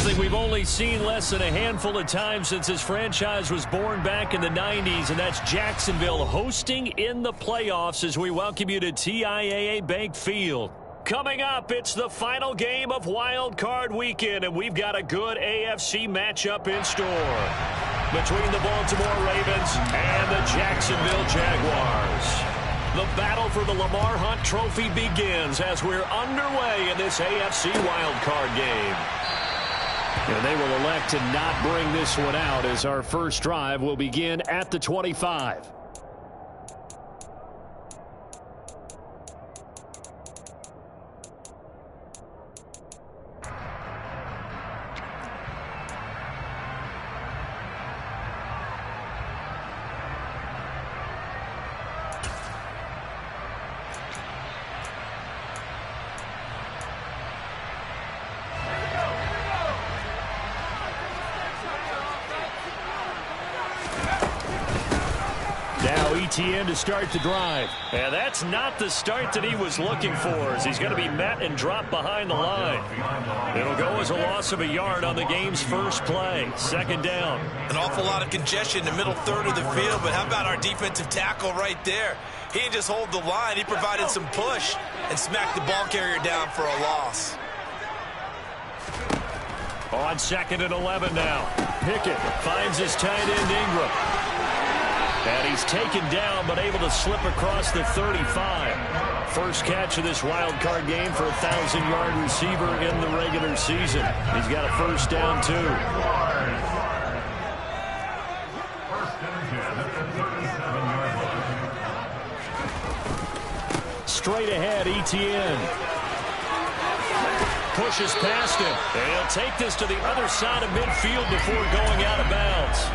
Something we've only seen less than a handful of times since this franchise was born back in the 90s, and that's Jacksonville hosting in the playoffs as we welcome you to TIAA Bank Field. Coming up, it's the final game of Wild Card Weekend, and we've got a good AFC matchup in store between the Baltimore Ravens and the Jacksonville Jaguars. The battle for the Lamar Hunt Trophy begins as we're underway in this AFC Wild Card game. And they will elect to not bring this one out as our first drive will begin at the 25. ETN to start the drive. And that's not the start that he was looking for, as he's going to be met and dropped behind the line. It'll go as a loss of a yard on the game's first play. Second down. An awful lot of congestion in the middle third of the field, but how about our defensive tackle right there? He didn't just hold the line, he provided some push and smacked the ball carrier down for a loss. On 2nd and 11 now. Pickett finds his tight end Ingram. And he's taken down, but able to slip across the 35. First catch of this wild card game for a 1,000-yard receiver in the regular season. He's got a first down, too. Straight ahead, ETN. Pushes past him. And he'll take this to the other side of midfield before going out of bounds.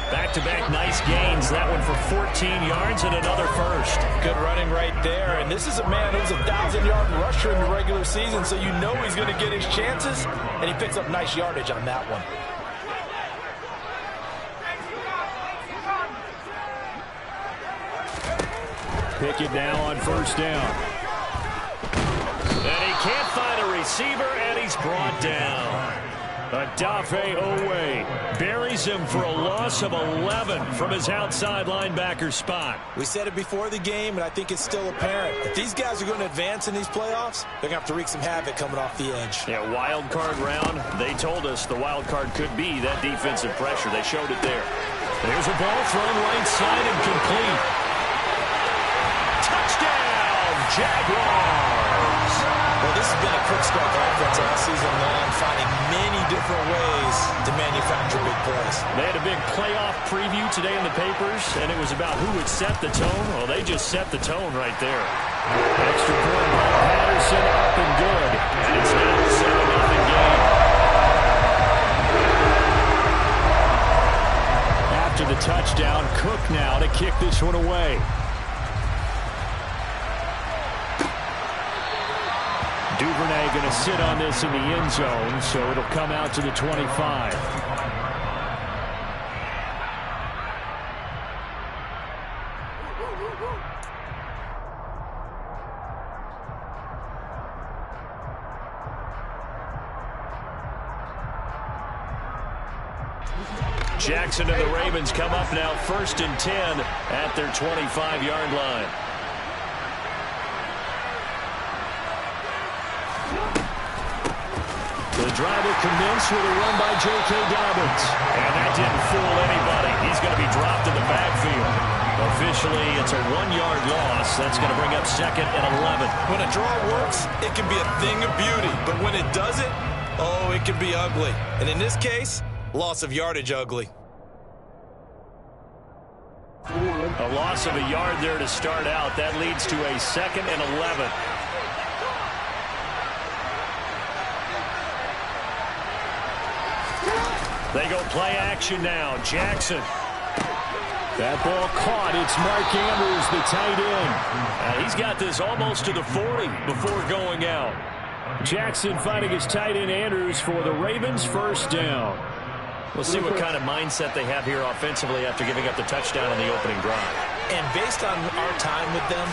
Back-to-back nice gains. That one for 14 yards and another first. Good running right there. And this is a man who's a 1,000-yard rusher in the regular season, so you know he's going to get his chances, and he picks up nice yardage on that one. Pickett now on first down. And he can't find a receiver, and he's brought down. Adafe Owe buries him for a loss of 11 from his outside linebacker spot. We said it before the game, and I think it's still apparent. If these guys are going to advance in these playoffs, they're going to have to wreak some havoc coming off the edge. Yeah, wild card round. They told us the wild card could be that defensive pressure. They showed it there. There's a ball thrown right side and complete. Touchdown, Jaguars! Well, this has been a quick start offense all season long, finding many different ways to manufacture big plays. They had a big playoff preview today in the papers, and it was about who would set the tone. Well, they just set the tone right there. Extra point by Patterson, up and good. And it's now a 7-0 game. After the touchdown, Cook now to kick this one away. Duvernay going to sit on this in the end zone, so it'll come out to the 25. Jackson and the Ravens come up now 1st and 10 at their 25-yard line. The drive will commence with a run by J.K. Dobbins. And that didn't fool anybody. He's going to be dropped in the backfield. Officially, it's a 1-yard loss. That's going to bring up 2nd and 11. When a draw works, it can be a thing of beauty. But when it doesn't, oh, it can be ugly. And in this case, loss of yardage ugly. A loss of a yard there to start out. That leads to a 2nd and 11. They go play action now. Jackson. That ball caught. It's Mark Andrews, the tight end. He's got this almost to the 40 before going out. Jackson finding his tight end Andrews for the Ravens' first down. We'll see what kind of mindset they have here offensively after giving up the touchdown in the opening drive. And based on our time with them,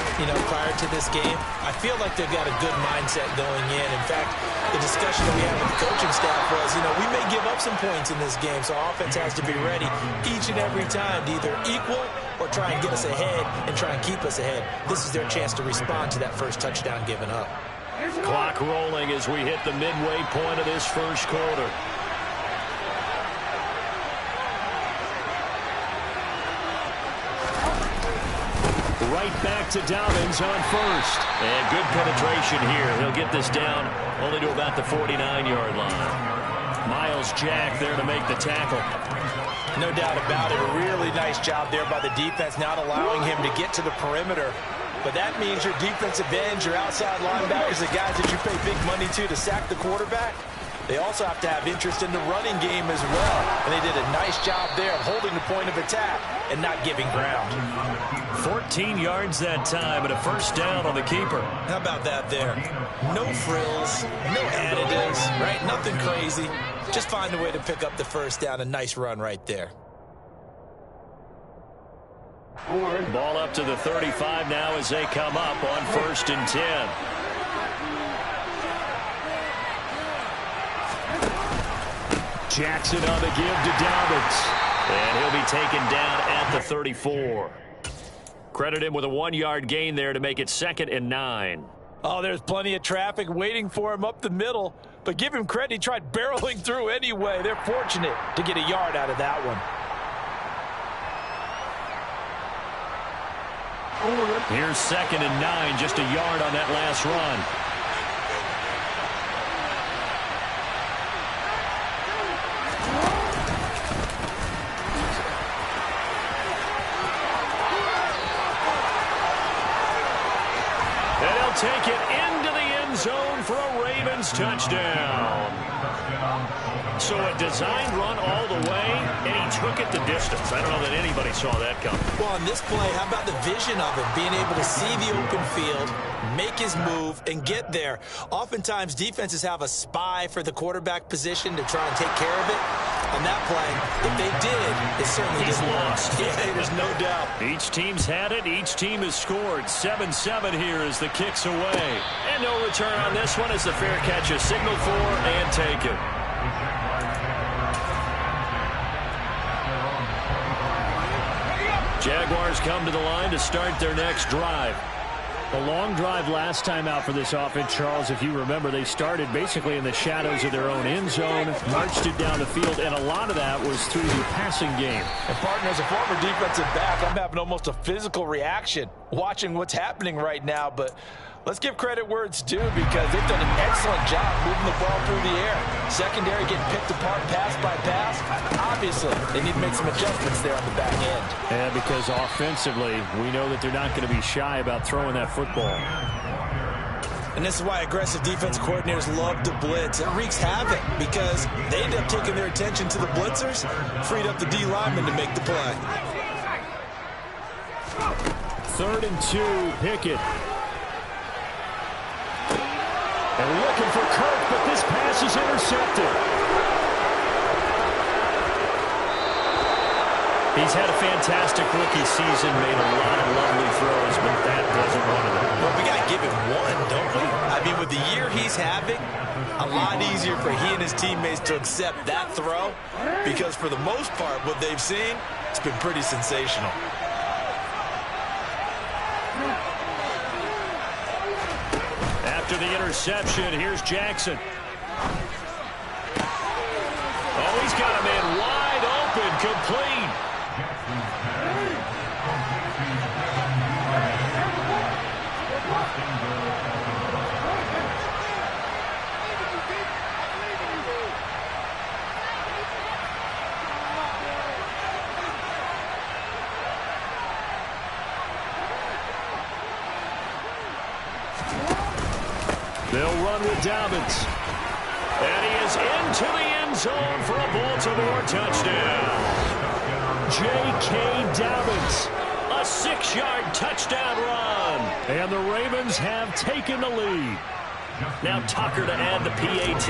prior to this game, I feel like they've got a good mindset going in. In fact, the discussion that we had with the coaching staff was, we may give up some points in this game, so offense has to be ready each and every time to either equal or try and get us ahead and try and keep us ahead. This is their chance to respond to that first touchdown given up. Clock rolling as we hit the midway point of this first quarter. Right back to Dobbins on first. And good penetration here. He'll get this down only to about the 49-yard line. Miles Jack there to make the tackle. No doubt about it. A really nice job there by the defense, not allowing him to get to the perimeter. But that means your defensive ends, your outside linebackers, the guys that you pay big money to sack the quarterback, they also have to have interest in the running game as well. And they did a nice job there of holding the point of attack and not giving ground. 14 yards that time and a first down on the keeper. How about that there? No frills, no additives, right? Nothing crazy. Just find a way to pick up the first down. A nice run right there. Ball up to the 35 now as they come up on 1st and 10. Jackson on the give to Dobbins. And he'll be taken down at the 34. Credit him with a 1-yard gain there to make it 2nd and 9. Oh, there's plenty of traffic waiting for him up the middle. But give him credit, he tried barreling through anyway. They're fortunate to get a yard out of that one. Here's 2nd and 9, just a yard on that last run. And he'll take it into the end zone for a Ravens touchdown. So a design run all the way, and he took it the distance. I don't know that anybody saw that coming. Well, on this play, how about the vision of him, being able to see the open field, make his move, and get there. Oftentimes, defenses have a spy for the quarterback position to try and take care of it. On that play, if they did, it certainly He's lost. Yeah, there's no doubt. Each team's had it. Each team has scored. 7-7 here as the kick's away. And no return on this one as the fair catch is signaled for and taken. Jaguars come to the line to start their next drive. A long drive last time out for this offense, Charles. If you remember, they started basically in the shadows of their own end zone, marched it down the field, and a lot of that was through the passing game. And, partner, as a former defensive back, I'm having almost a physical reaction watching what's happening right now. But let's give credit where it's due because they've done an excellent job moving the ball through the air. Secondary getting picked apart pass by pass. Obviously, they need to make some adjustments there on the back end. Yeah, because offensively, we know that they're not going to be shy about throwing that football. And this is why aggressive defense coordinators love to blitz. It wreaks havoc because they end up taking their attention to the blitzers, freed up the D lineman to make the play. 3rd and 2, Pickett. And looking for Kirk, but this pass is intercepted. He's had a fantastic rookie season, made a lot of lovely throws, but that wasn't one of them. Well, we got to give him one, don't we? I mean, with the year he's having, a lot easier for he and his teammates to accept that throw because for the most part, what they've seen, it's been pretty sensational. After the interception, here's Jackson. Oh, he's got a man wide open, complete. They'll run with Dobbins. And he is into the end zone for a Baltimore touchdown. J.K. Dobbins, a 6-yard touchdown run. And the Ravens have taken the lead. Now Tucker to add the PAT.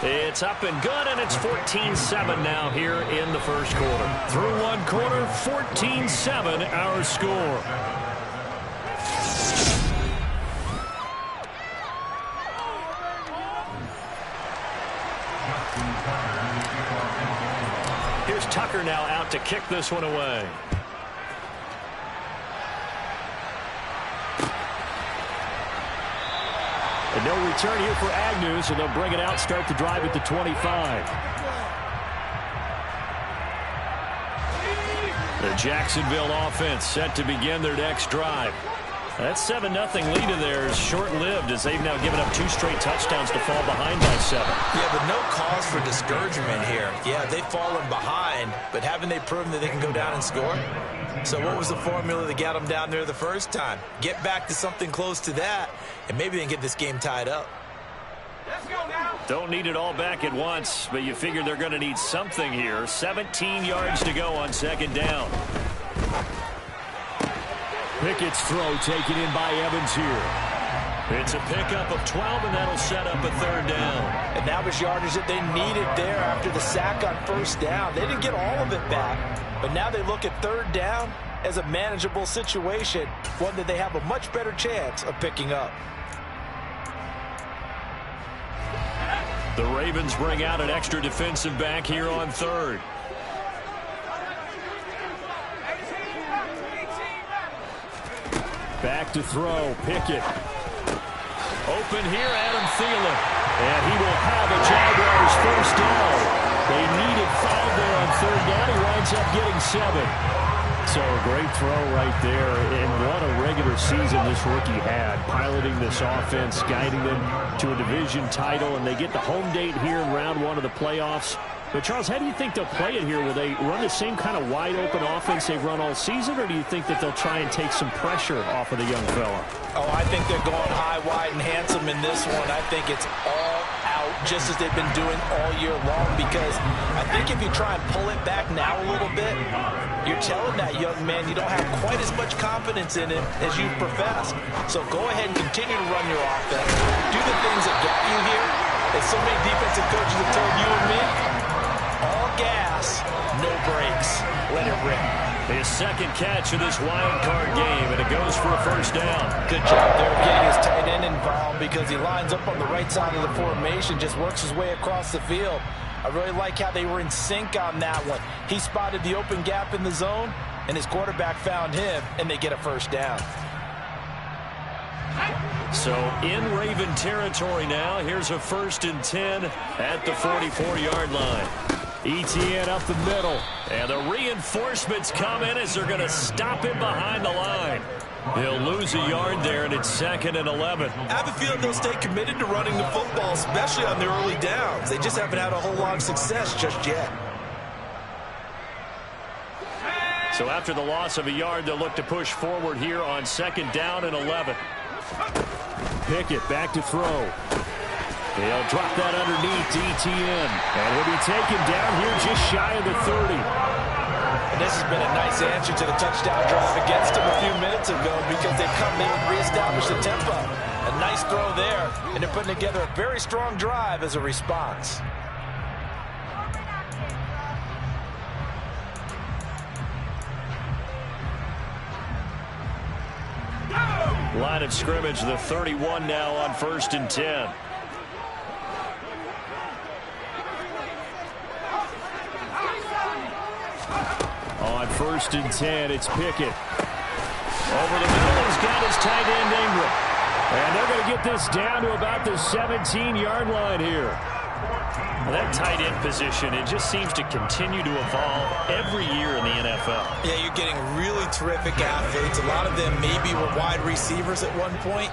It's up and good, and it's 14-7 now here in the first quarter. Through one quarter, 14-7 our score. Here's Tucker now out to kick this one away. And no return here for Agnew, so they'll bring it out, start the drive at the 25. The Jacksonville offense set to begin their next drive. That 7-0 lead of theirs short-lived as they've now given up 2 straight touchdowns to fall behind by 7. Yeah, but no cause for discouragement here. Yeah, they've fallen behind, but haven't they proven that they can go down and score? So what was the formula that got them down there the first time? Get back to something close to that, and maybe they can get this game tied up. Let's go now. Don't need it all back at once, but you figure they're going to need something here. 17 yards to go on second down. Pickett's throw taken in by Evans here. It's a pickup of 12, and that'll set up a third down. And that was yardage that they needed there after the sack on first down. They didn't get all of it back, but now they look at third down as a manageable situation, one that they have a much better chance of picking up. The Ravens bring out an extra defensive back here on third. Back to throw, Pickett. Open here, Adam Thielen. And he will have a Jaguars first down. They needed 5 there on third down. He winds up getting 7. So a great throw right there. And what a regular season this rookie had, piloting this offense, guiding them to a division title. And they get the home date here in round 1 of the playoffs. But, Charles, how do you think they'll play it here? Will they run the same kind of wide-open offense they've run all season, or do you think that they'll try and take some pressure off of the young fella? Oh, I think they're going high, wide, and handsome in this one. I think it's all out, just as they've been doing all year long, because I think if you try and pull it back now a little bit, you're telling that young man you don't have quite as much confidence in him as you professed. So go ahead and continue to run your offense. Do the things that got you here. As so many defensive coaches have told you and me, all gas, no brakes. Let it rip. His second catch of this wild card game, and it goes for a first down. Good job there of getting his tight end involved, because he lines up on the right side of the formation, just works his way across the field. I really like how they were in sync on that one. He spotted the open gap in the zone, and his quarterback found him, and they get a first down. So in Raven territory now, here's a 1st and 10 at the 44-yard line. ETN up the middle, and the reinforcements come in as they're going to stop him behind the line. He'll lose a yard there, and it's 2nd and 11. I have a feeling they'll stay committed to running the football, especially on their early downs. They just haven't had a whole lot of success just yet. So after the loss of a yard, they'll look to push forward here on 2nd down and 11. Pickett back to throw. He'll drop that underneath to ETN. And he'll be taken down here just shy of the 30. And this has been a nice answer to the touchdown drive against them a few minutes ago, because they've come in and reestablished the tempo. A nice throw there, and they're putting together a very strong drive as a response. Line of scrimmage, the 31 now on 1st and 10. On 1st and 10, it's Pickett. Over the middle, he's got his tight end Ingram. And they're going to get this down to about the 17-yard line here. Well, that tight end position, it just seems to continue to evolve every year in the NFL. Yeah, you're getting really terrific athletes. A lot of them maybe were wide receivers at one point.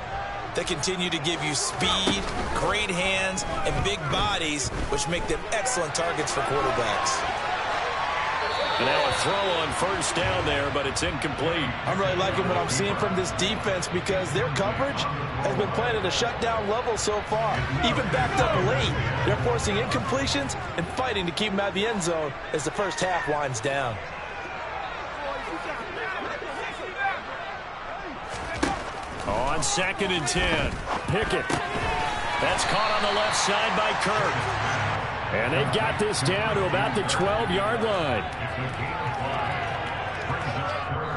They continue to give you speed, great hands, and big bodies, which make them excellent targets for quarterbacks. And now a throw on 1st down there, but it's incomplete. I'm really liking what I'm seeing from this defense, because their coverage has been playing at a shutdown level so far. Even backed up late, they're forcing incompletions and fighting to keep them out of the end zone as the first half winds down. On 2nd and 10, Pickett. That's caught on the left side by Kirk. And they've got this down to about the 12-yard line.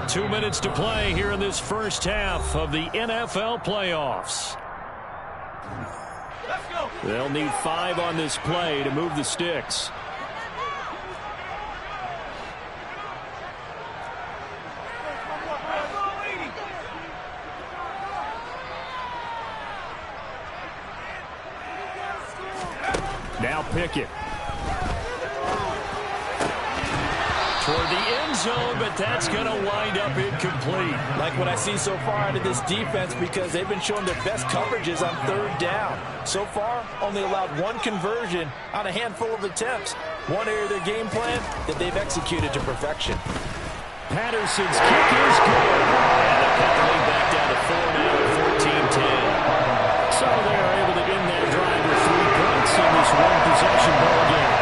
2 minutes to play here in this first half of the NFL playoffs. Let's go. They'll need 5 on this play to move the sticks. Now Pickett. Toward the end zone, but that's going to wind up incomplete. Like what I see so far out of this defense, because they've been showing their best coverages on third down. So far, only allowed 1 conversion on a handful of attempts. One area of their game plan that they've executed to perfection. Patterson's kick is good. And they cut the lead back down to 4 now at 14-10. So they are able to end that drive with 3 points in this one-possession ball game.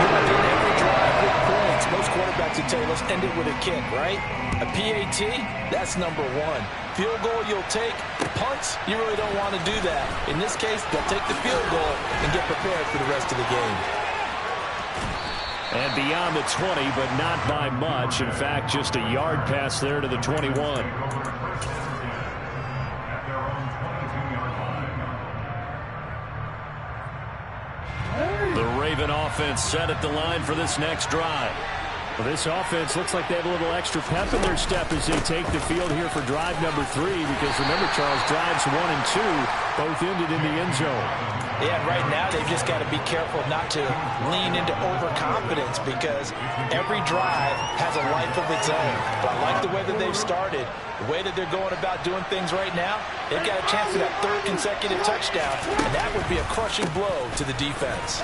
You want to end every drive with points. Most quarterbacks would tell you, let's end it with a kick, right? A PAT, that's number 1. Field goal you'll take. Punts, you really don't want to do that. In this case, they'll take the field goal and get prepared for the rest of the game. And beyond the 20, but not by much. In fact, just a yard pass there to the 21. The Raven offense set at the line for this next drive. Well, this offense looks like they have a little extra pep in their step as they take the field here for drive number 3, because remember, Charles, drives 1 and 2 both ended in the end zone. Yeah, right now they've just got to be careful not to lean into overconfidence, because every drive has a life of its own. But I like the way that they've started, the way that they're going about doing things right now. They've got a chance for that 3rd consecutive touchdown, and that would be a crushing blow to the defense.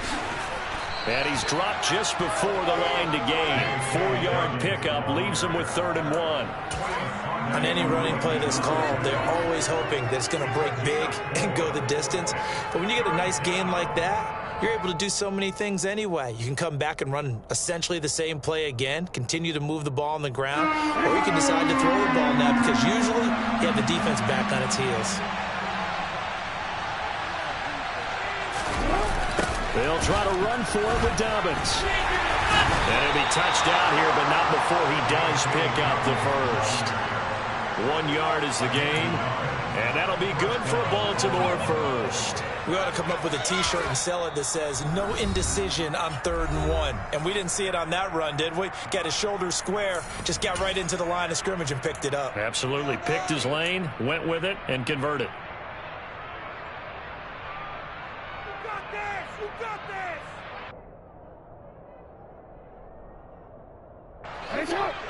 And he's dropped just before the line to gain. 4-yard pickup leaves him with 3rd and 1. On any running play that's called, they're always hoping that it's going to break big and go the distance. But when you get a nice gain like that, you're able to do so many things anyway. You can come back and run essentially the same play again, continue to move the ball on the ground, or you can decide to throw the ball now, because usually you have the defense back on its heels. They'll try to run for it with Dobbins. And he'll be touched down here, but not before he does pick up the first. 1 yard is the gain, and that'll be good for Baltimore first. We ought to come up with a T-shirt and sell it that says, no indecision on 3rd and 1. And we didn't see it on that run, did we? Got his shoulders square, just got right into the line of scrimmage and picked it up. Absolutely. Picked his lane, went with it, and converted. You got this!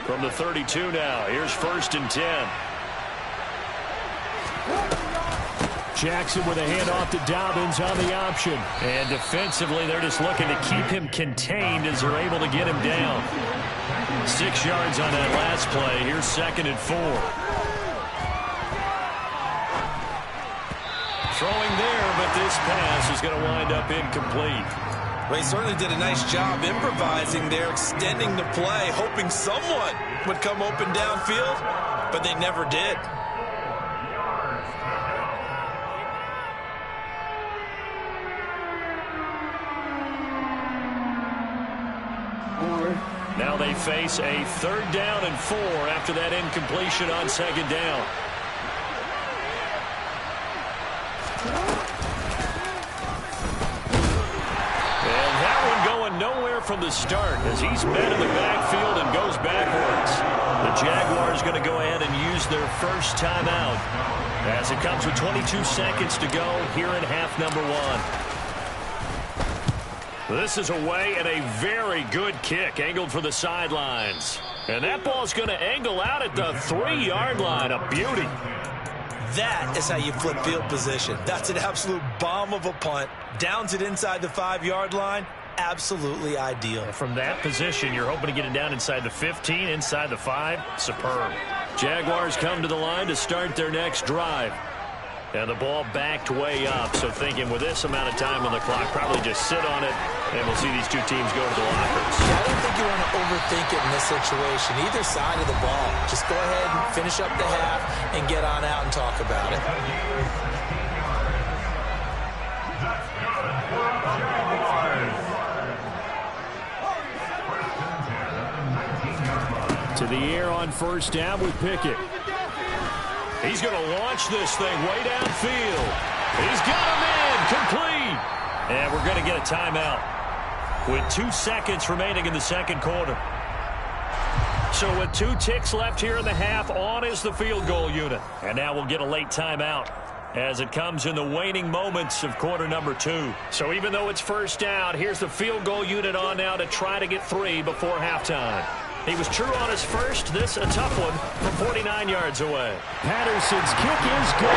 From the 32 now, here's 1st and 10. Jackson with a handoff to Dobbins on the option. And defensively, they're just looking to keep him contained as they're able to get him down. 6 yards on that last play. Here's 2nd and 4. Throwing there, but this pass is going to wind up incomplete. Well, he certainly did a nice job improvising there, extending the play, hoping someone would come open downfield, but they never did. Now they face a 3rd down and 4 after that incompletion on 2nd down. Nowhere from the start as he's met in the backfield and goes backwards. The Jaguars going to go ahead and use their first timeout as it comes with 22 seconds to go here in half number 1. This is away and a very good kick angled for the sidelines. And that ball's going to angle out at the 3-yard line. A beauty. That is how you flip field position. That's an absolute bomb of a punt. Downs it inside the 5-yard line. Absolutely ideal. From that position, you're hoping to get it down inside the 15, inside the 5. Superb. Jaguars come to the line to start their next drive. And the ball backed way up, so thinking with this amount of time on the clock, probably just sit on it, and we'll see these two teams go to the lockers. Yeah, I don't think you want to overthink it in this situation. Either side of the ball. Just go ahead and finish up the half and get on out and talk about it. To the air on first down with Pickett. He's going to launch this thing way downfield. He's got him in. Complete. And we're going to get a timeout with 2 seconds remaining in the second quarter. So with 2 ticks left here in the half, on is the field goal unit. And now we'll get a late timeout as it comes in the waning moments of quarter number 2. So even though it's first down, here's the field goal unit on now to try to get 3 before halftime. He was true on his first. This a tough one from 49 yards away. Patterson's kick is good.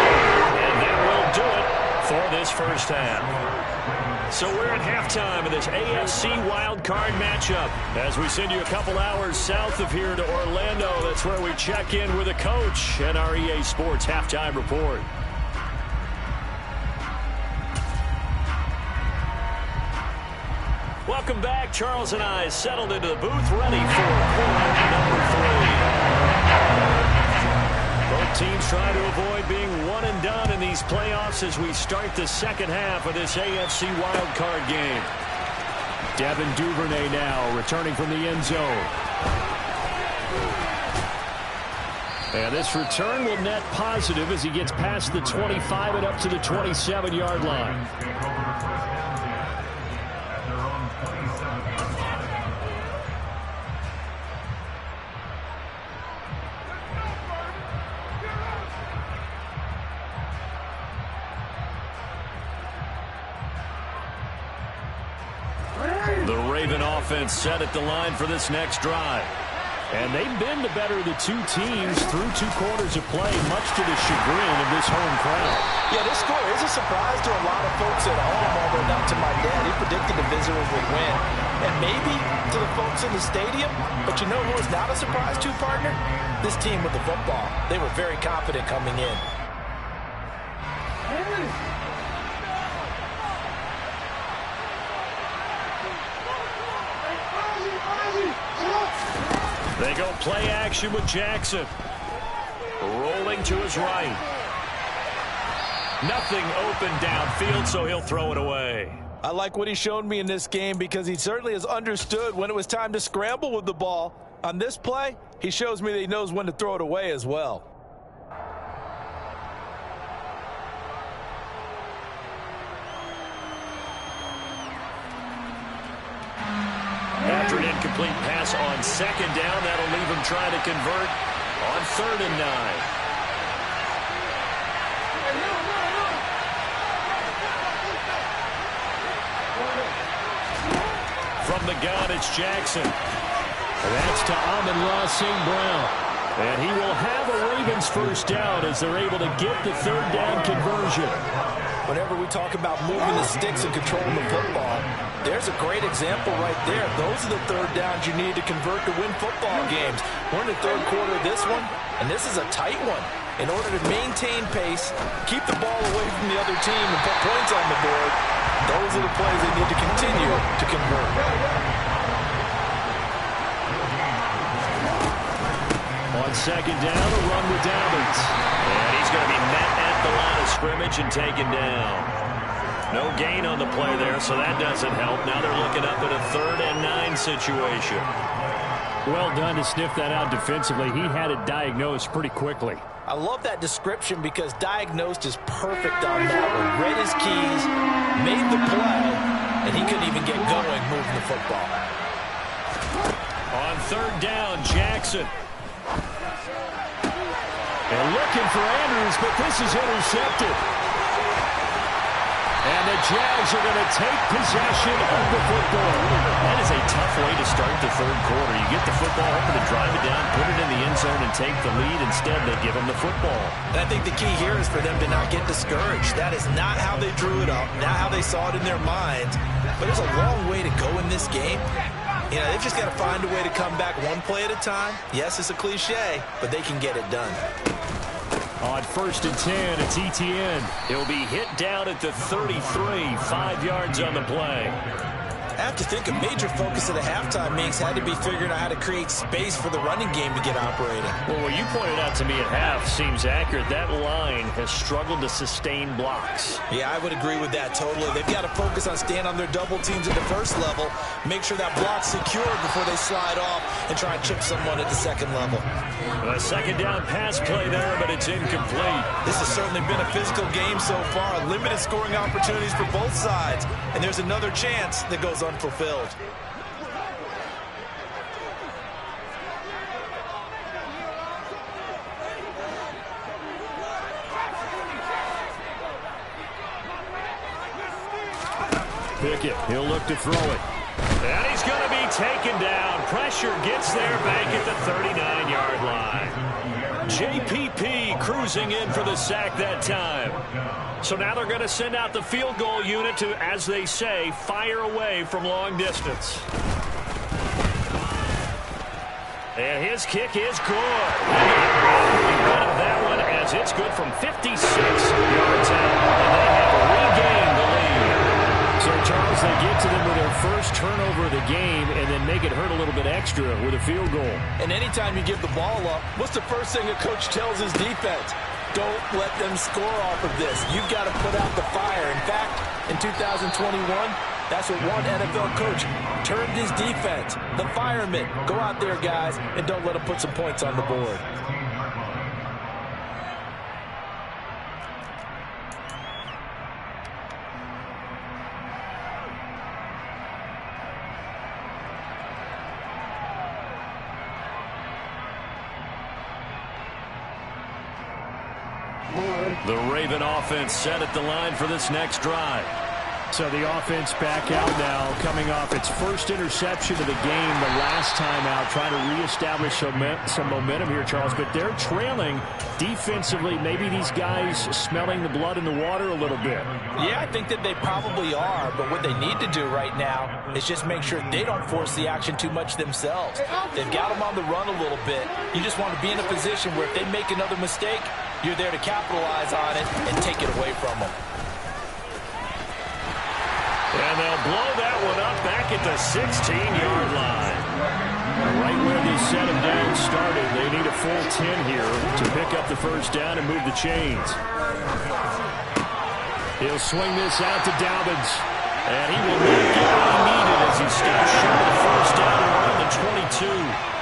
And that will do it for this first half. So we're at halftime of this AFC wildcard matchup as we send you a couple hours south of here to Orlando. That's where we check in with a coach and our EA Sports halftime report. Welcome back. Charles and I settled into the booth ready for quarter number 3. Both teams try to avoid being one and done in these playoffs as we start the second half of this AFC wildcard game. Devin Duvernay now returning from the end zone. And this return will net positive as he gets past the 25 and up to the 27-yard line. The Raven offense set at the line for this next drive. And they've been the better of the 2 teams through 2 quarters of play, much to the chagrin of this home crowd. Yeah, this score is a surprise to a lot of folks at home, although not to my dad. He predicted the visitors would win. And maybe to the folks in the stadium. But you know who is not a surprise to, partner? This team with the football. They were very confident coming in. They go play action with Jackson. Rolling to his right. Nothing open downfield, so he'll throw it away. I like what he showed me in this game because he certainly has understood when it was time to scramble with the ball. On this play, he shows me that he knows when to throw it away as well. After an incomplete pass on second down, that'll leave him trying to convert on 3rd and 9. From the gun, it's Jackson. And that's to Amon-Ra St. Brown. And he will have a Ravens first down as they're able to get the 3rd down conversion. Whenever we talk about moving the sticks and controlling the football, there's a great example right there. Those are the 3rd downs you need to convert to win football games. We're in the 3rd quarter of this one, and this is a tight one. In order to maintain pace, keep the ball away from the other team, and put points on the board, those are the plays they need to continue to convert. On second down, a run with Dobbins. And he's going to be met at the line of scrimmage and taken down. No gain on the play there, so that doesn't help. Now they're looking up at a 3rd and 9 situation. Well done to sniff that out defensively. He had it diagnosed pretty quickly. I love that description because diagnosed is perfect on that one. Read his keys, made the play, and he couldn't even get going moving the football. On 3rd down, Jackson. And looking for Andrews, but this is intercepted. And the Jags are going to take possession of the football. That is a tough way to start the 3rd quarter. You get the football, hoping to drive it down, put it in the end zone, and take the lead. Instead, they give them the football. And I think the key here is for them to not get discouraged. That is not how they drew it up, not how they saw it in their minds. But there's a long way to go in this game. You know, they've just got to find a way to come back one play at a time. Yes, it's a cliche, but they can get it done. On 1st and 10, it's Etienne. He'll be hit down at the 33, 5 yards on the play. I have to think a major focus of the halftime meetings had to be figuring out how to create space for the running game to get operating. Well, what you pointed out to me at half seems accurate. That line has struggled to sustain blocks. Yeah, I would agree with that totally. They've got to focus on staying on their double teams at the first level, make sure that block's secured before they slide off and try and chip someone at the second level. A second down pass play there, but it's incomplete. This has certainly been a physical game so far. Limited scoring opportunities for both sides. And there's another chance that goes unfulfilled. Pickett, he'll look to throw it. And he's going to be taken down. Pressure gets there back at the 39-yard line. JPP cruising in for the sack that time. So now they're going to send out the field goal unit to, as they say, fire away from long distance. And his kick is good. That one as it's good from 56 yards out. And they have regained the lead. So, Charles, they get to them with their first turnover of the game and then make it hurt a little bit extra with a field goal. And anytime you give the ball up, what's the first thing a coach tells his defense? Don't let them score off of this. You've got to put out the fire. In fact, in 2021, that's what one NFL coach termed his defense. The firemen. Go out there, guys, and don't let them put some points on the board. The Raven offense set at the line for this next drive. So the offense back out now, coming off its first interception of the game the last time out, trying to reestablish some momentum here, Charles. But they're trailing defensively. Maybe these guys smelling the blood in the water a little bit. Yeah, I think that they probably are. But what they need to do right now is just make sure they don't force the action too much themselves. They've got them on the run a little bit. You just want to be in a position where if they make another mistake, you're there to capitalize on it and take it away from them. And they'll blow that one up back at the 16-yard line. Right where they set him down started. They need a full 10 here to pick up the first down and move the chains. He'll swing this out to Dobbins. And he will not get what he needed as he stops short of the first down around the 22.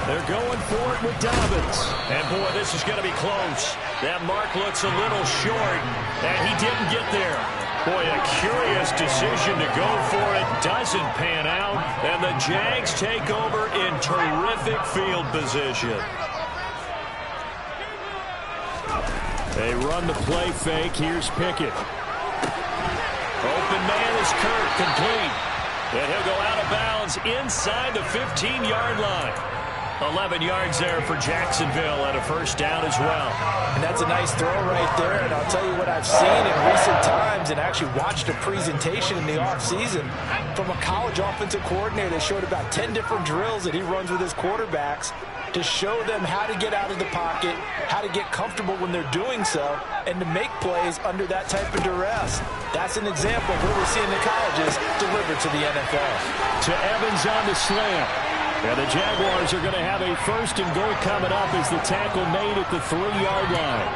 They're going for it with Dobbins. And, boy, this is going to be close. That mark looks a little short, and he didn't get there. Boy, a curious decision to go for it. Doesn't pan out, and the Jags take over in terrific field position. They run the play fake. Here's Pickett. Open man is Kirk, complete. And he'll go out of bounds inside the 15-yard line. 11 yards there for Jacksonville at a first down as well. And that's a nice throw right there. And I'll tell you what I've seen in recent times and actually watched a presentation in the offseason from a college offensive coordinator that showed about 10 different drills that he runs with his quarterbacks to show them how to get out of the pocket, how to get comfortable when they're doing so, and to make plays under that type of duress. That's an example of what we're seeing the colleges deliver to the NFL. To Evans on the slant. And the Jaguars are going to have a first and goal coming up as the tackle made at the 3-yard line.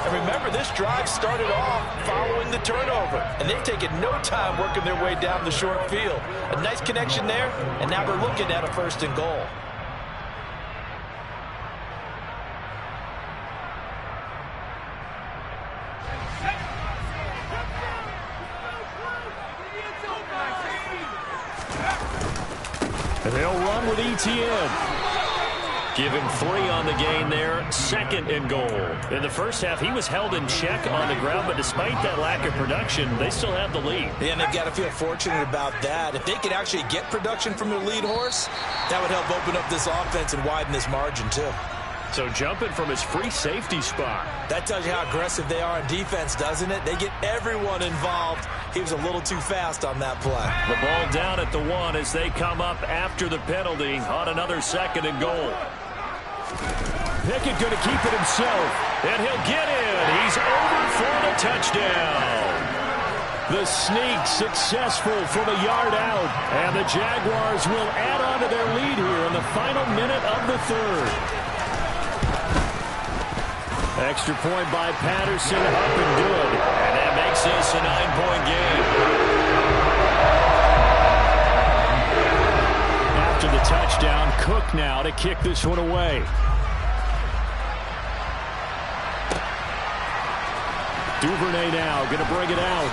And remember, this drive started off following the turnover, and they've taken no time working their way down the short field. A nice connection there, and now they're looking at a first and goal. And they'll run with ETN. Give him 3 on the gain there, second and goal. In the first half, he was held in check on the ground, but despite that lack of production, they still have the lead. Yeah, and they've got to feel fortunate about that. If they could actually get production from their lead horse, that would help open up this offense and widen this margin, too. So jumping from his free safety spot. That tells you how aggressive they are on defense, doesn't it? They get everyone involved. He was a little too fast on that play. The ball down at the 1 as they come up after the penalty on another second and goal. Pickett going to keep it himself, and he'll get in. He's over for the touchdown. The sneak successful from a yard out. And the Jaguars will add on to their lead here in the final minute of the third. Extra point by Patterson, up and good. And that makes this a 9-point game. After the touchdown, Cook now to kick this one away. Duvernay now going to bring it out.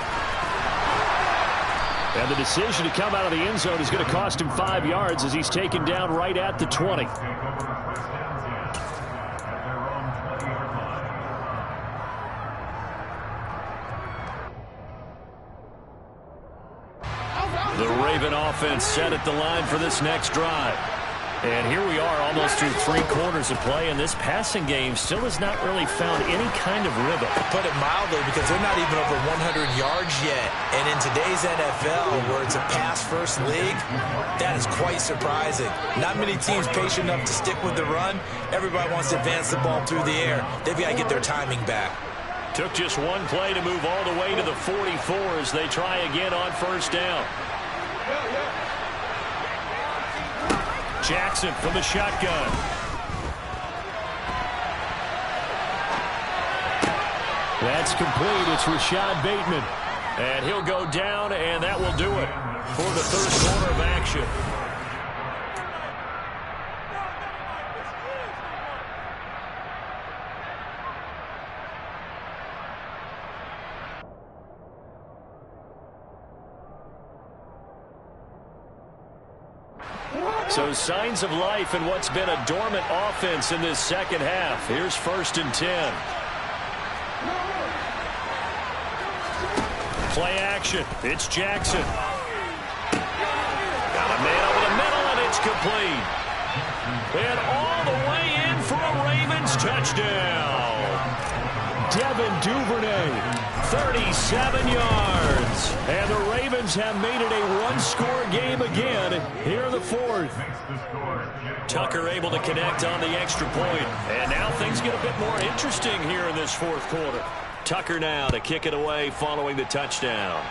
And the decision to come out of the end zone is going to cost him 5 yards as he's taken down right at the 20. The Raven offense set at the line for this next drive. And here we are almost through 3 quarters of play, and this passing game still has not really found any kind of rhythm. To put it mildly, because they're not even over 100 yards yet. And in today's NFL, where it's a pass-first league, that is quite surprising. Not many teams patient enough to stick with the run. Everybody wants to advance the ball through the air. They've got to get their timing back. Took just one play to move all the way to the 44 as they try again on first down. Jackson from the shotgun. That's complete. It's Rashad Bateman. And he'll go down, and that will do it for the third quarter of action. So signs of life in what's been a dormant offense in this second half. Here's 1st and 10. Play action. It's Jackson. Got a man over the middle, and it's complete. And all the way in for a Ravens touchdown. Devin Duvernay, 37 yards. And the Ravens have made it a one-score game again here in the fourth. Tucker able to connect on the extra point. And now things get a bit more interesting here in this fourth quarter. Tucker now to kick it away following the touchdown.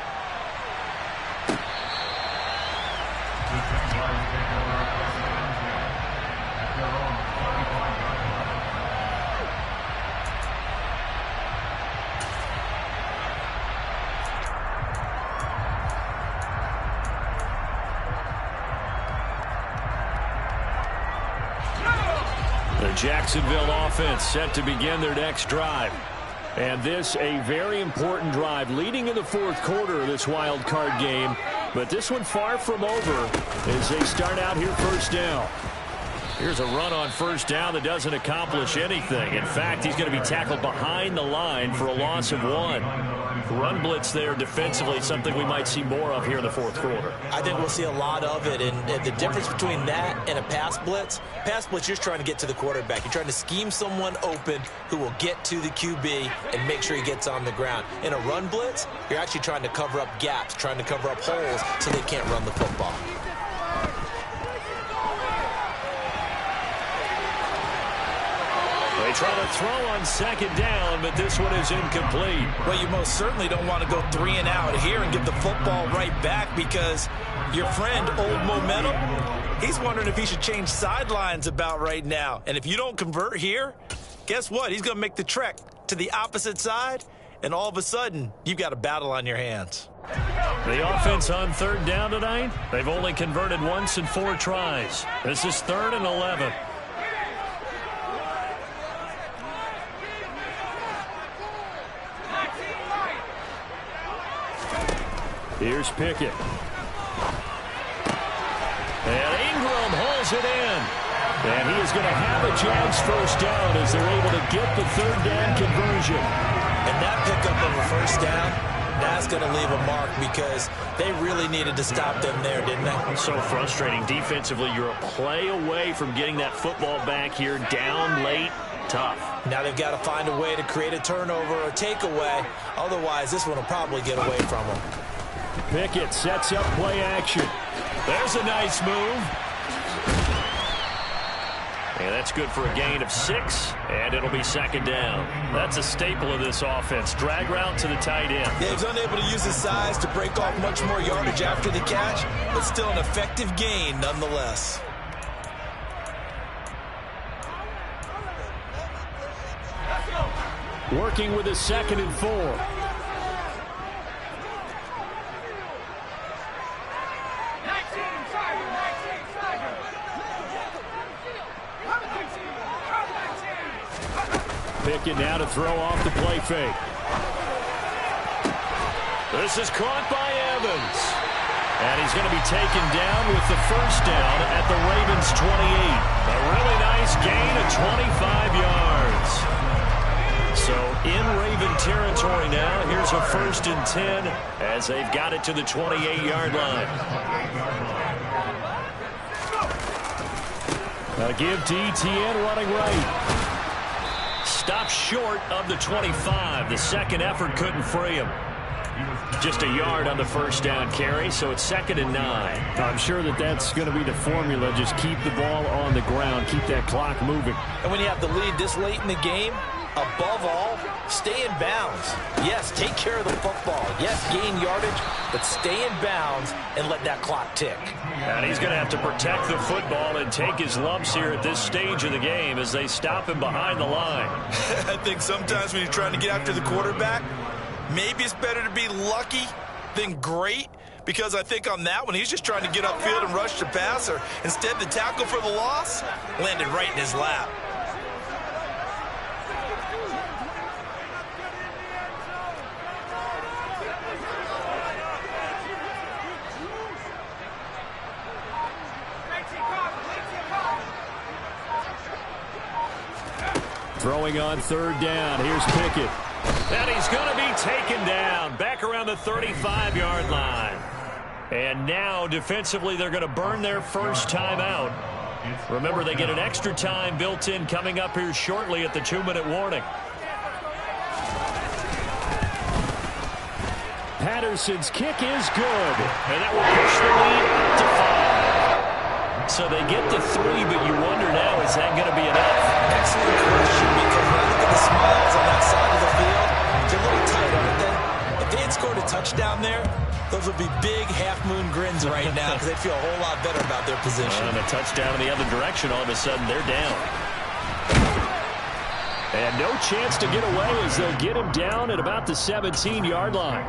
The Jacksonville offense set to begin their next drive. And this a very important drive leading in the fourth quarter of this wild card game. But this one far from over as they start out here first down. Here's a run on first down that doesn't accomplish anything. In fact, he's going to be tackled behind the line for a loss of 1. Run blitz there defensively, something we might see more of here in the fourth quarter. I think we'll see a lot of it, and the difference between that and a pass blitz, you're just trying to get to the quarterback. You're trying to scheme someone open who will get to the QB and make sure he gets on the ground. In a run blitz, you're actually trying to cover up gaps, trying to cover up holes so they can't run the football. They try to throw on second down, but this one is incomplete. Well, you most certainly don't want to go 3 and out here and give the football right back because your friend, Old Momentum, he's wondering if he should change sidelines about right now. And if you don't convert here, guess what? He's going to make the trek to the opposite side, and all of a sudden, you've got a battle on your hands. The offense on third down tonight, they've only converted once in 4 tries. This is 3rd and 11. Here's Pickett. And Ingram holds it in. And he is going to have a Jags first down as they're able to get the third down conversion. And that pickup of a first down, that's going to leave a mark because they really needed to stop them there, didn't they? It's so frustrating. Defensively, you're a play away from getting that football back here down late. Tough. Now they've got to find a way to create a turnover or takeaway. Otherwise, this one will probably get away from them. Pickett sets up play action. There's a nice move. And that's good for a gain of 6, and it'll be second down. That's a staple of this offense. Drag route to the tight end. Yeah, he's unable to use his size to break off much more yardage after the catch, but still an effective gain nonetheless. Working with a 2nd and 4. Pickett now to throw off the play fake. This is caught by Evans. And he's going to be taken down with the first down at the Ravens' 28. A really nice gain of 25 yards. So in Raven territory now, here's a 1st and 10 as they've got it to the 28-yard line. A give to ETN running right. Stopped short of the 25. The second effort couldn't free him. Just a yard on the first down carry, so it's 2nd and 9. I'm sure that's going to be the formula. Just keep the ball on the ground. Keep that clock moving. And when you have the lead this late in the game, above all, stay in bounds. Yes, take care of the football. Yes, gain yardage, but stay in bounds and let that clock tick. And he's going to have to protect the football and take his lumps here at this stage of the game as they stop him behind the line. I think sometimes when you're trying to get after the quarterback, maybe it's better to be lucky than great, because I think on that one, he's just trying to get upfield and rush the passer. Instead, the tackle for the loss landed right in his lap. Throwing on 3rd down. Here's Pickett. And he's going to be taken down back around the 35-yard line. And now, defensively, they're going to burn their first timeout. Remember, they get an extra time built in coming up here shortly at the 2-minute warning. Patterson's kick is good. And that will push the lead up to 5. So they get the 3, but you wonder now, is that going to be enough? Excellent question, because when I look at the smiles on that side of the field, they're a little tight, aren't they? If they had scored a touchdown there, those would be big half-moon grins right now because they feel a whole lot better about their position. And a touchdown in the other direction, all of a sudden they're down. And no chance to get away as they'll get him down at about the 17-yard line.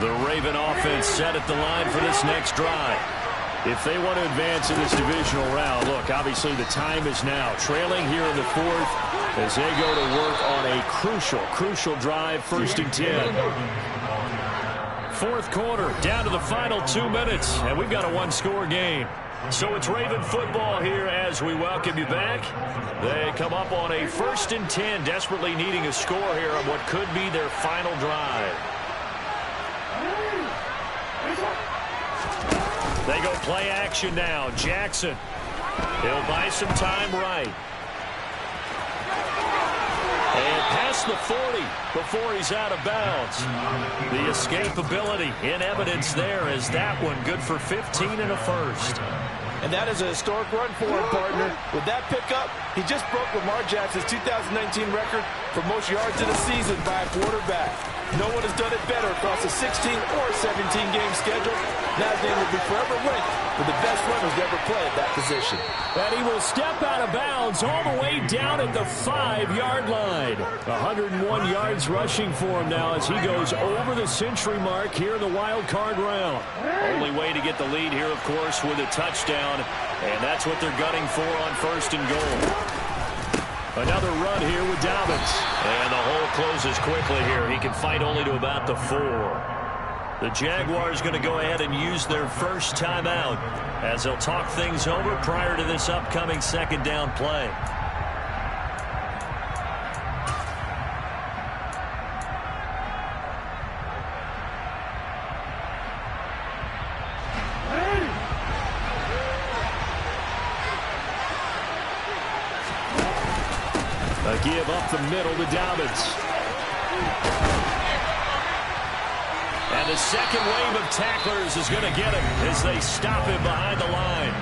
The Raven offense set at the line for this next drive. If they want to advance in this divisional round, look, obviously the time is now. Trailing here in the 4th as they go to work on a crucial drive, 1st and 10. 4th quarter, down to the final 2 minutes, and we've got a 1-score game. So it's Raven football here as we welcome you back. They come up on a 1st and 10, desperately needing a score here on what could be their final drive. They go play action now. Jackson. He'll buy some time right. And past the 40 before he's out of bounds. The escapability in evidence there as that one good for 15 and a first. And that is a historic run for him, partner. With that pickup, he just broke Lamar Jackson's 2019 record for most yards in a season by a quarterback. No one has done it better across a 16 or 17-game schedule. Now his name will be forever linked with the best runners to ever play at that position. And he will step out of bounds all the way down at the 5-yard line. 101 yards rushing for him now as he goes over the century mark here in the wild card round. Only way to get the lead here, of course, with a touchdown. And that's what they're gunning for on 1st and goal. Another run here with Dobbins. And the hole closes quickly here. He can fight only to about the 4. The Jaguars going to go ahead and use their first timeout as they'll talk things over prior to this upcoming 2nd down play. A give up the middle to Dobbins. And the second wave of tacklers is going to get him as they stop him behind the line.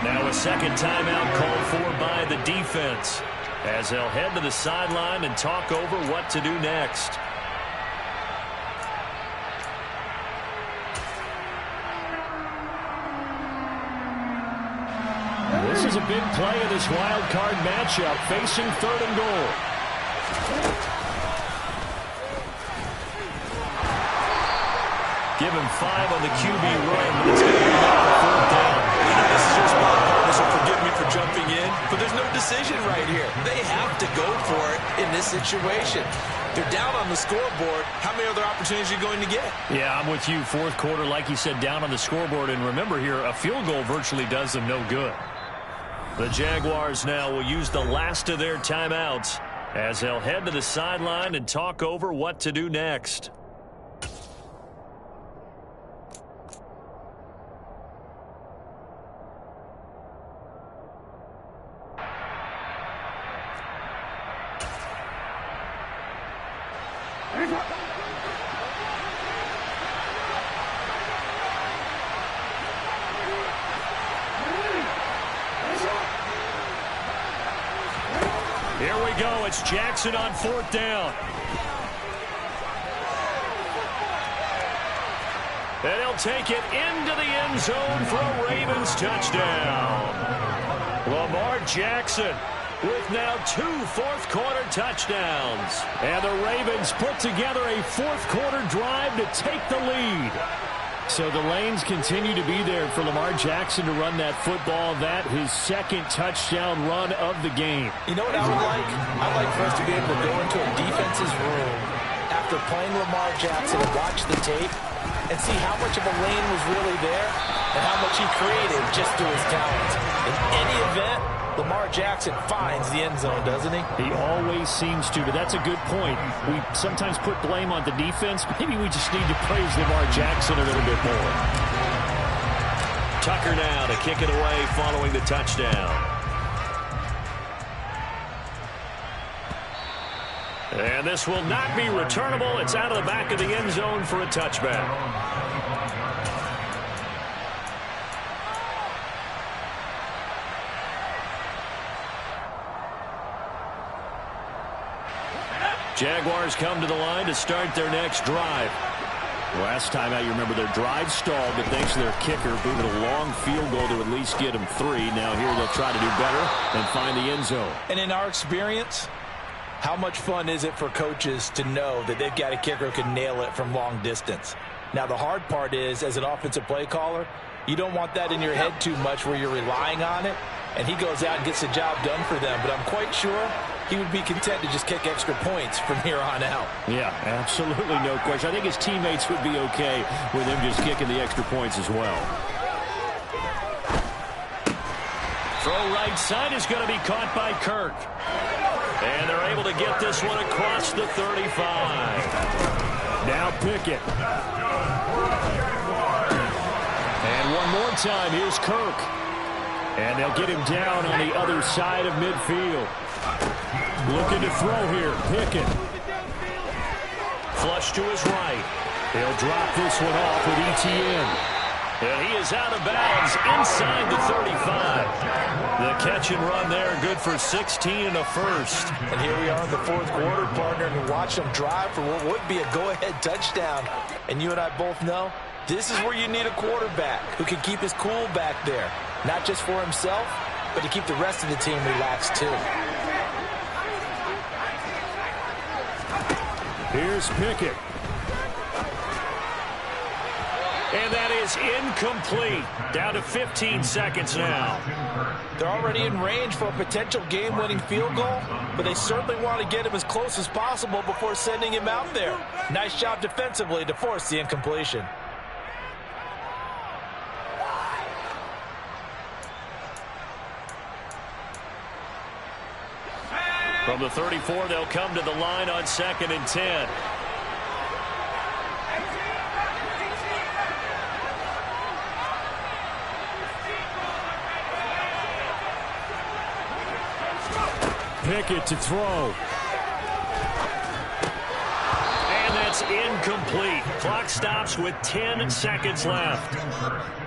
Now a second timeout called for by the defense as they'll head to the sideline and talk over what to do next. This is a big play in this wild card matchup, facing 3rd and goal. Give him 5 on the QB run, but it's going to be back to 4th down. This is your spot, partner, so forgive me for jumping in, but there's no decision right here. They have to go for it in this situation. They're down on the scoreboard. How many other opportunities are you going to get? Yeah, I'm with you. 4th quarter, like you said, down on the scoreboard. And remember here, a field goal virtually does them no good. The Jaguars now will use the last of their timeouts as they'll head to the sideline and talk over what to do next. Here we go. It's Jackson on 4th down. And he'll take it into the end zone for a Ravens touchdown. Lamar Jackson with now 2 fourth-quarter touchdowns. And the Ravens put together a 4th-quarter drive to take the lead. So the lanes continue to be there for Lamar Jackson to run that football. That his 2nd touchdown run of the game. You know what I would like? I'd like for us to be able to go into a defense's room after playing Lamar Jackson and watch the tape and see how much of a lane was really there and how much he created just through his talents. In any event, Lamar Jackson finds the end zone, doesn't he? He always seems to, but that's a good point. We sometimes put blame on the defense. Maybe we just need to praise Lamar Jackson a little bit more. Tucker now to kick it away following the touchdown. And this will not be returnable. It's out of the back of the end zone for a touchback. Jaguars come to the line to start their next drive. Last time out, you remember their drive stalled, but thanks to their kicker, moving a long field goal to at least get them 3. Now here they'll try to do better and find the end zone. And in our experience, how much fun is it for coaches to know that they've got a kicker who can nail it from long distance? Now, the hard part is, as an offensive play caller, you don't want that in your head too much where you're relying on it, and he goes out and gets the job done for them. But I'm quite sure he would be content to just kick extra points from here on out. Yeah, absolutely no question. I think his teammates would be okay with him just kicking the extra points as well. Throw right side is going to be caught by Kirk. And they're able to get this one across the 35. Now Pickett. And one more time, here's Kirk. And they'll get him down on the other side of midfield. Looking to throw here, Pickett. Flush to his right. They'll drop this one off with ETN. And he is out of bounds inside the 35. The catch and run there, good for 16 and a first. And here we are in the 4th quarter, partner, and watch them drive for what would be a go-ahead touchdown. And you and I both know this is where you need a quarterback who can keep his cool back there. Not just for himself, but to keep the rest of the team relaxed too. Here's Pickett. And that is incomplete. Down to 15 seconds now. They're already in range for a potential game-winning field goal, but they certainly want to get him as close as possible before sending him out there. Nice job defensively to force the incompletion. From the 34, they'll come to the line on 2nd and 10. Pickett to throw. That's incomplete. Clock stops with 10 seconds left.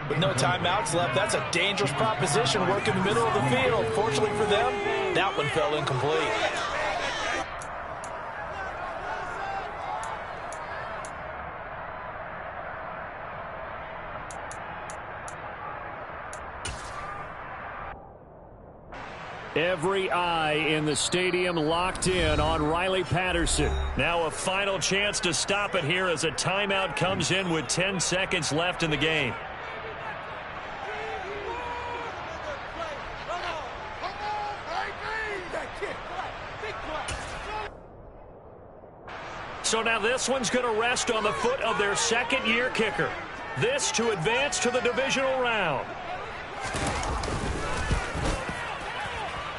With no timeouts left, that's a dangerous proposition. Work in the middle of the field. Fortunately for them, that one fell incomplete. Every eye in the stadium locked in on Riley Patterson. Now a final chance to stop it here as a timeout comes in with 10 seconds left in the game. So now this one's going to rest on the foot of their second-year kicker. This to advance to the divisional round.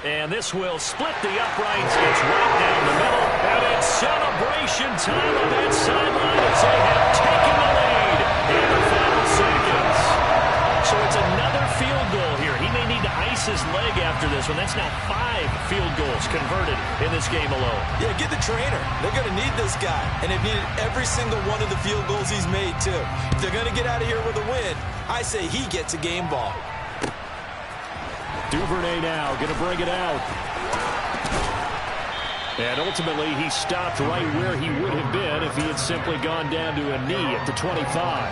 And this will split the uprights. It's right down the middle. And it's celebration time on that sideline as they have taken the lead in the final seconds. So it's another field goal here. He may need to ice his leg after this one. That's now 5 field goals converted in this game alone. Yeah, get the trainer. They're going to need this guy. And they've needed every single one of the field goals he's made, too. If they're going to get out of here with a win, I say he gets a game ball. Duvernay now going to bring it out. And ultimately, he stopped right where he would have been if he had simply gone down to a knee at the 25.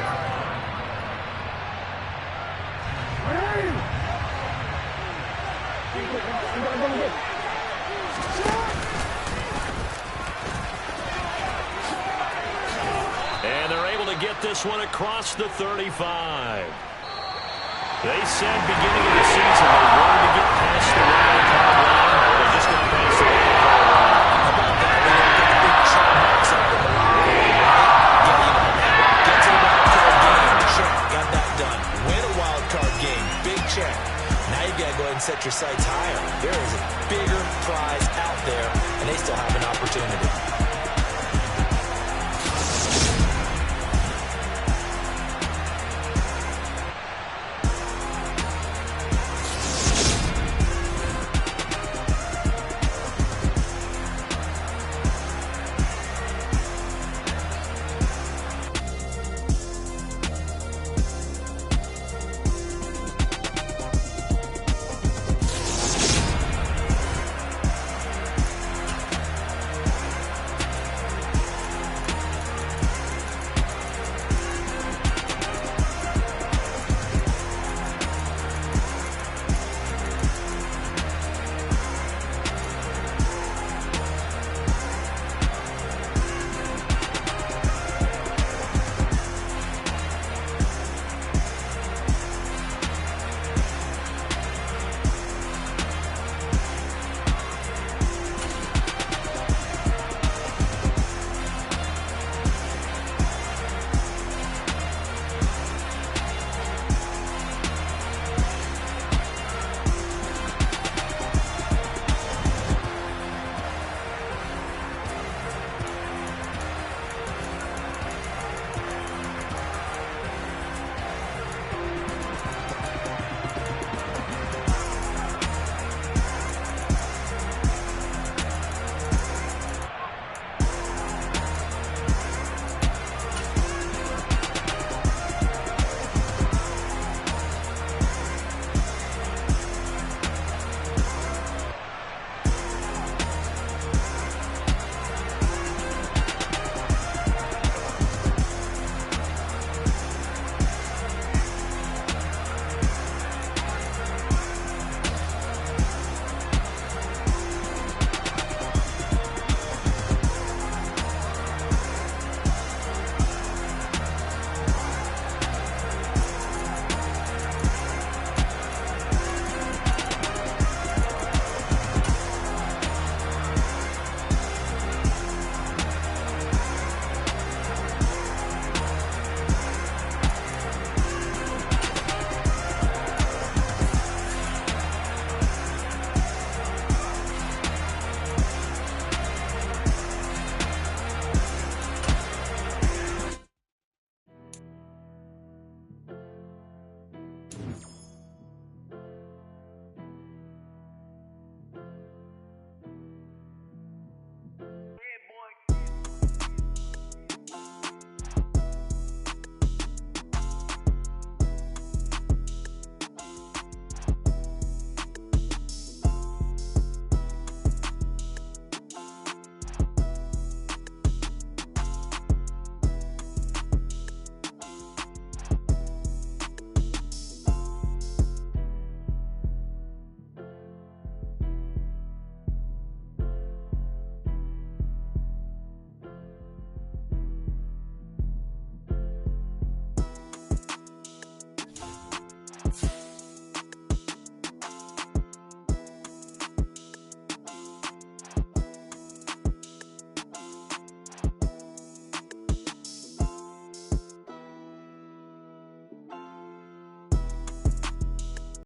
And they're able to get this one across the 35. They said beginning of the season they wanted to get past the wild card line, or they just got past the wild card line. How about that? They have got big check marks up in the line. Get to the wild card game. Check. Got that done. Win a wild card game. Big check. Now you got to go ahead and set your sights higher. There is a bigger prize out there, and they still have an opportunity.